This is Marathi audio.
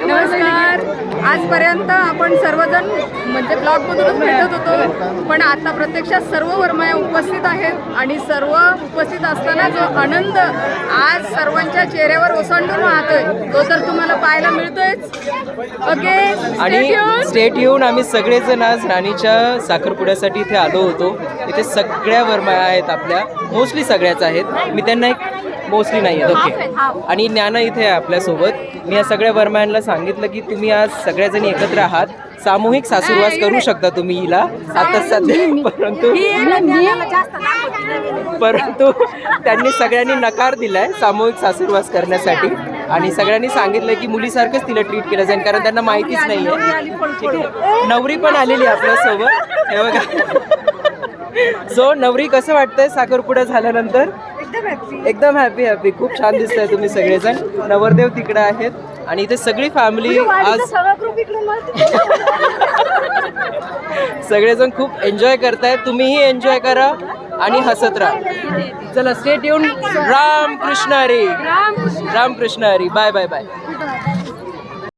नमस्कार. आजपर्यंत आपण सर्वजण म्हणजे ब्लॉगमधूनच भेटत होतो, पण आता प्रत्यक्षात सर्व वर्मया उपस्थित आहेत आणि सर्व उपस्थित असताना जो आनंद आज सर्वांच्या चेहऱ्यावर ओसंडून वाहतोय तो तर तुम्हाला पाहायला मिळतोयच. ओके, आणि स्टेट येऊन आम्ही सगळेजण आज राणीच्या साखरपुड्यासाठी इथे आलो होतो. इथे सगळ्या वर्मया आहेत, आपल्या मोस्टली सगळ्याच आहेत. मी त्यांना एक मोस्टली नाही आहेत, ओके. आणि ज्ञाना इथे आहे आपल्यासोबत. मी या सगळ्या वर्मयांना सांगितलं की तुम्ही आज सगळ्याजणी एकत्र आहात, सामूहिक सासूरवास करू शकता तुम्ही हिला आता सध्या, परंतु त्यांनी सगळ्यांनी नकार दिलाय सामूहिक सासूरवास करण्यासाठी आणि सगळ्यांनी सांगितलं की मुलीसारखंच तिला ट्रीट केलं जाईल, कारण त्यांना माहितीच नाहीये. ठीक आहे, नवरी पण आलेली आपल्यासोबत, हे बघा. सो नवरी, कसं वाटतंय साखरपुडा झाल्यानंतर? एकदम हॅपी. खूप छान दिसतंय तुम्ही सगळेजण. नवरदेव तिकडे आहेत आणि इथे सगळी फॅमिली आज सगळेजण खूप एन्जॉय करतायत. तुम्हीही एन्जॉय करा आणि हसत राहा. चला, stay tune. Ram Krishna Hari. Bye.